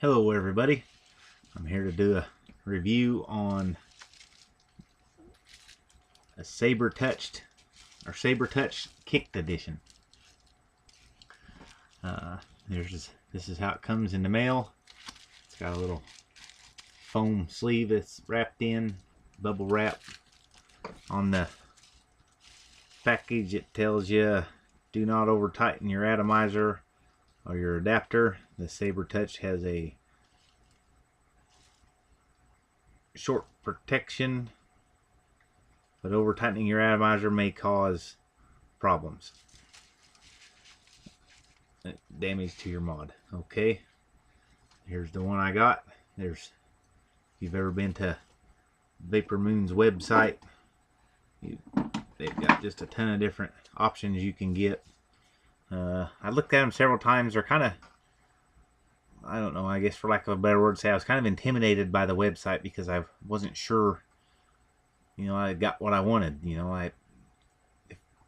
Hello everybody, I'm here to do a review on a Saber Touch Kicked Edition. This is how it comes in the mail. It's got a little foam sleeve that's wrapped in, bubble wrap. On the package it tells you do not over tighten your atomizer or your adapter. The Saber Touch has a short protection, but over tightening your atomizer may cause problems, damage to your mod. Okay, here's the one I got. If you've ever been to Vapor Moon's website, they've got just a ton of different options you can get. I looked at them several times. They're kind of, I don't know, I guess for lack of a better word, say I was kind of intimidated by the website because I wasn't sure, I got what I wanted.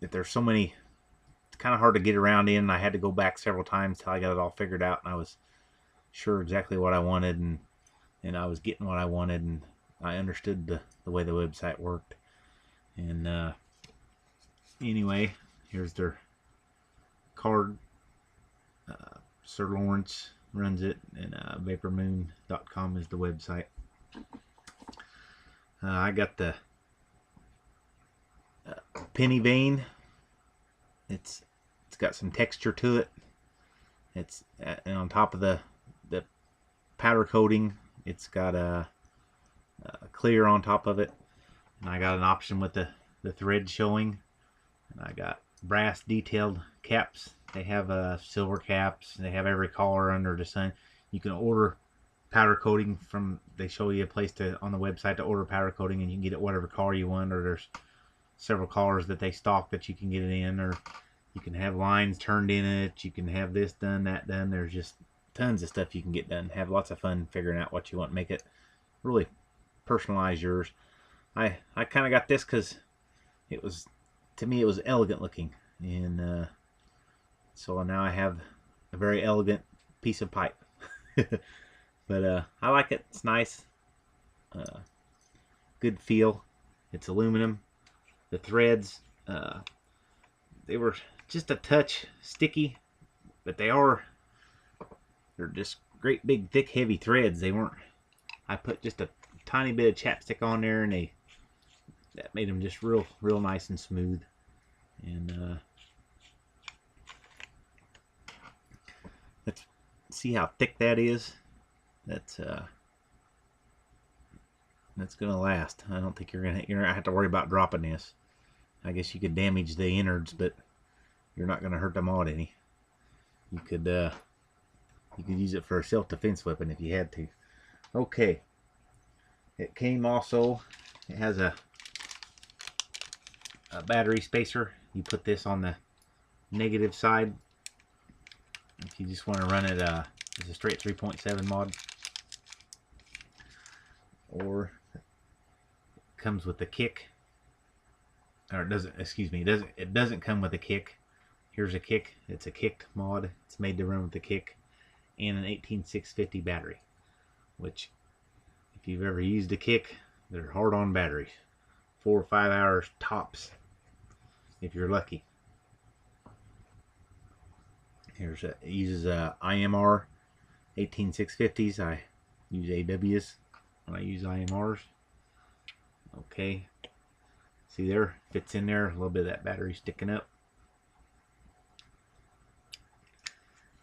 If there's so many, it's kind of hard to get around in. I had to go back several times till I got it all figured out, and I was sure exactly what I wanted, and I was getting what I wanted, and I understood the way the website worked. And anyway, here's their card. Sir Lawrence runs it, and vapormoon.com is the website. I got the penny Vane. It's got some texture to it. It's and on top of the powder coating, it's got a clear on top of it, and I got an option with the thread showing, and I got brass detailed caps. They have silver caps. They have every color under the sun. You can order powder coating from, they show you a place on the website to order powder coating, and you can get it whatever color you want, or there's several colors that they stock that you can get it in, or you can have lines turned in it. You can have this done, that done. There's just tons of stuff you can get done. Have lots of fun figuring out what you want. Make it really personalize yours. I kind of got this because to me it was elegant looking, and so now I have a very elegant piece of pipe. But I like it. It's nice. Good feel. It's aluminum. The threads, they were just a touch sticky, but they're just great big thick heavy threads. They weren't, I put just a tiny bit of chapstick on there, and that made them just real nice and smooth. And let's see how thick that is. That's gonna last. I don't think you're gonna have to worry about dropping this. I guess you could damage the innards, but you're not gonna hurt the mod any. You could use it for a self-defense weapon if you had to. Okay, it came also, it has a battery spacer. You put this on the negative side if you just want to run it as a straight 3.7 mod, or it comes with the kick, or it doesn't, excuse me, it doesn't come with a kick. Here's a kick. It's a kicked mod. It's made to run with the kick and an 18650 battery, which if you've ever used a kick, they're hard on batteries. 4 or 5 hours tops if you're lucky. It uses IMR 18650s. I use AWs when I use IMRs. Okay, see there, fits in there, a little bit of that battery sticking up.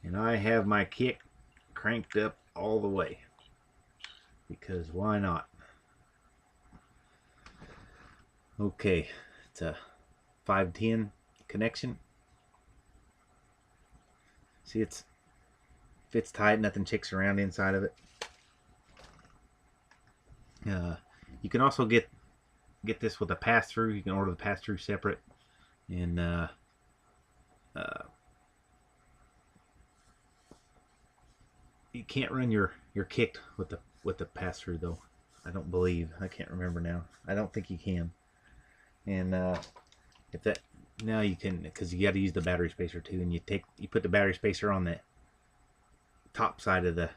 And I have my kick cranked up all the way, because why not? Okay, it's a 510 connection. See, it fits tight, nothing chicks around inside of it. You can also get this with a pass-through. You can order the pass-through separate, and you can't run your kick with the pass-through though. I don't believe. I can't remember now. I don't think you can. And if that, now you can, because you got to use the battery spacer too, and you put the battery spacer on the top side of the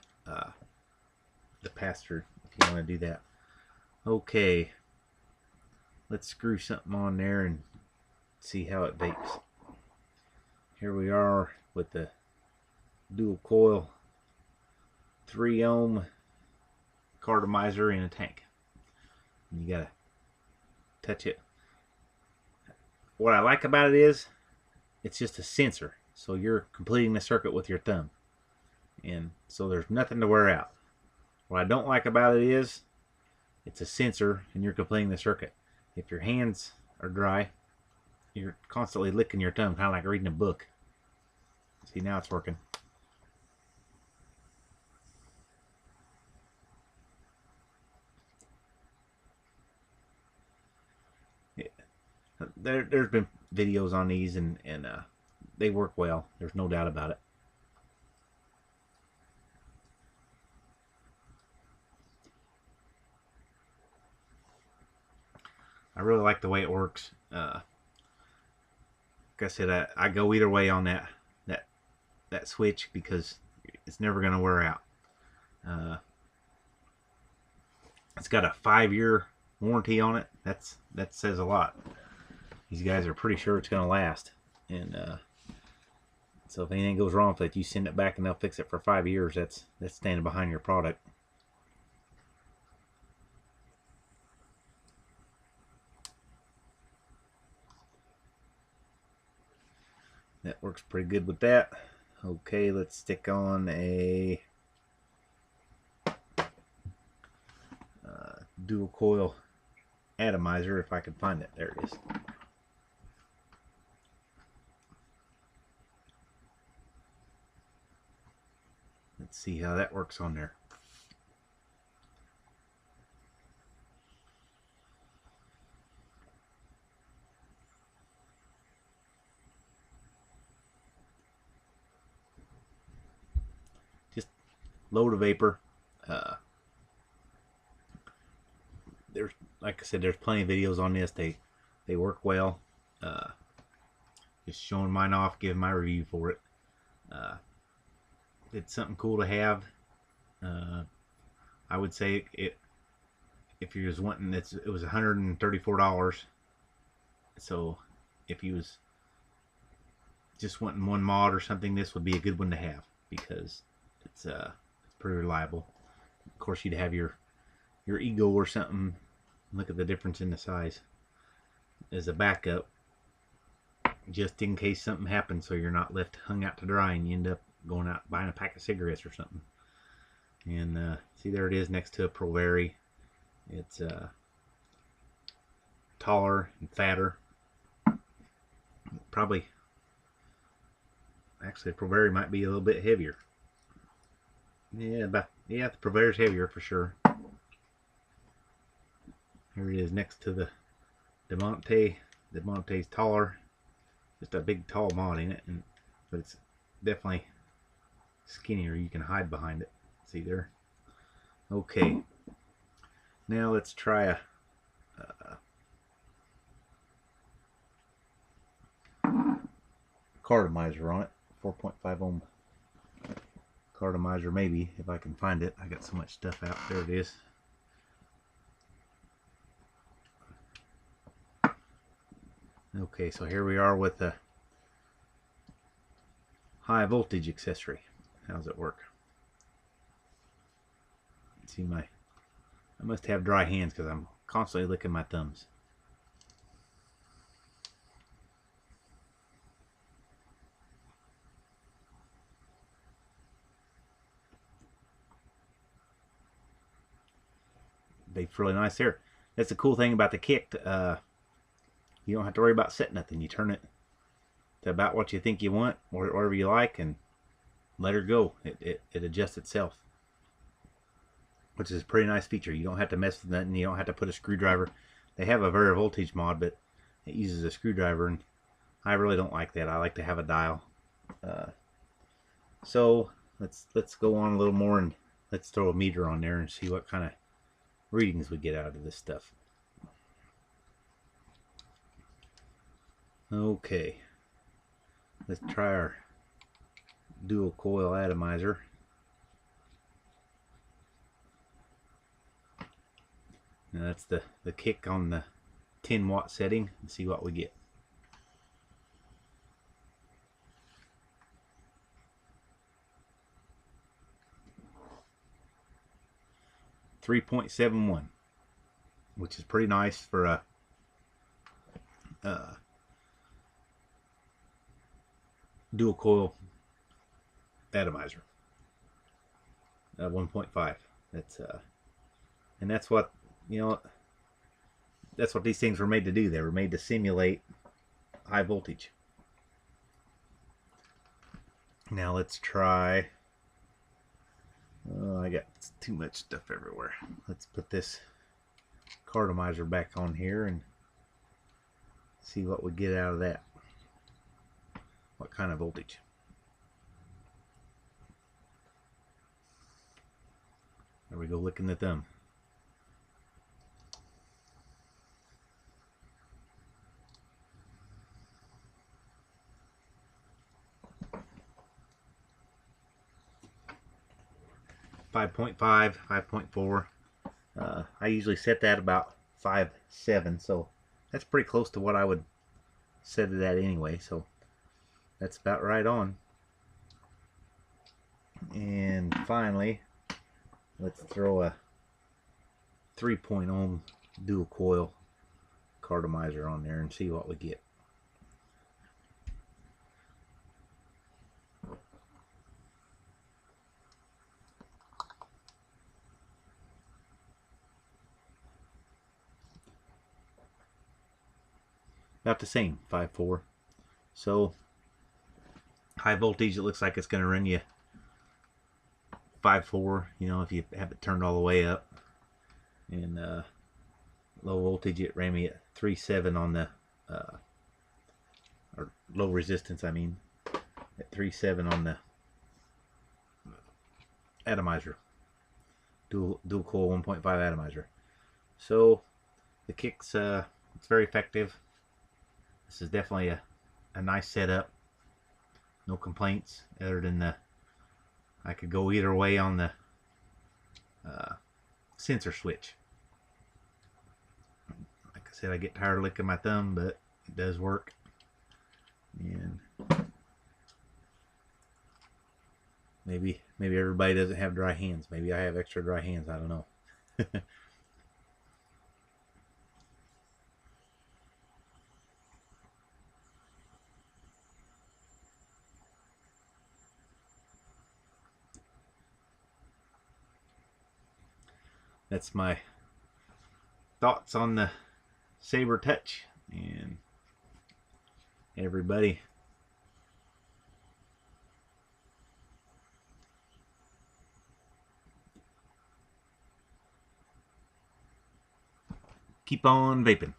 the pass-through if you want to do that. Okay, let's screw something on there and see how it vapes. Here we are with the dual coil 3 ohm cartomizer in a tank. You gotta touch it. What I like about it is it's just a sensor, so you're completing the circuit with your thumb, and so there's nothing to wear out. What I don't like about it is it's a sensor and you're completing the circuit. If your hands are dry, you're constantly licking your tongue, kind of like reading a book. See, now it's working. There's been videos on these, and they work well. There's no doubt about it. I really like the way it works. Like I said, I go either way on that switch because it's never going to wear out. It's got a 5-year warranty on it. That says a lot. These guys are pretty sure it's going to last, and so if anything goes wrong with it, you send it back and they'll fix it for 5 years. That's standing behind your product. That works pretty good with that. Okay, let's stick on a dual coil atomizer if I can find it. There it is. Let's see how that works on there. Just load of vapor. There's, like I said, there's plenty of videos on this. They work well. Just showing mine off, giving my review for it. It's something cool to have. I would say if you was wanting, it was $134. So if you was just wanting one mod or something, this would be a good one to have because it's pretty reliable. Of course, you'd have your Ego or something. Look at the difference in the size as a backup, just in case something happens, so you're not left hung out to dry and you end up going out buying a pack of cigarettes or something. And see, there it is next to a Proveri. It's taller and fatter. Probably, actually, the Proveri might be a little bit heavier. Yeah, the Proveri's heavier for sure. Here it is next to the DeMonte. DeMonte's taller, just a big tall mod in it, but it's definitely skinnier. You can hide behind it. See there? Okay. Now let's try a cartomizer on it. 4.5 ohm cartomizer, maybe, if I can find it. I got so much stuff out. There it is. Okay, so here we are with a high voltage accessory. How does it work? See, I must have dry hands because I'm constantly licking my thumbs. Vapes really nice there. That's the cool thing about the kick. You don't have to worry about setting nothing. You turn it to about what you think you want, or whatever you like, and let her go. It adjusts itself, which is a pretty nice feature. You don't have to mess with nothing. You don't have to put a screwdriver. They have a very voltage mod, but it uses a screwdriver, and I really don't like that. I like to have a dial. So let's go on a little more, and let's throw a meter on there and see what kind of readings we get out of this stuff. Okay, let's try our dual coil atomizer. And that's the kick on the 10-watt setting, and see what we get. 3.71, which is pretty nice for a dual coil atomizer. 1.5. That's and that's what, you know, that's what these things were made to do. They were made to simulate high voltage. Now let's try. Oh, I got too much stuff everywhere. Let's put this cartomizer back on here and see what we get out of that. What kind of voltage? There we go, licking the thumb. .5, 5.4. I usually set that about 5.7, so that's pretty close to what I would set it at anyway, so that's about right on. And finally, let's throw a 3.0 dual coil cartomizer on there and see what we get. About the same, 5.4. So high voltage, it looks like it's going to run you 5.4, you know, if you have it turned all the way up. And low voltage, it ran me at 3.7 on the or low resistance, I mean, at 3.7 on the atomizer, dual coil 1.5 atomizer. So the kicks, it's very effective. This is definitely a nice setup. No complaints other than I could go either way on the sensor switch. Like I said, I get tired of licking my thumb, but it does work. And maybe everybody doesn't have dry hands. Maybe I have extra dry hands. I don't know. That's my thoughts on the Saber Touch, and everybody keep on vaping.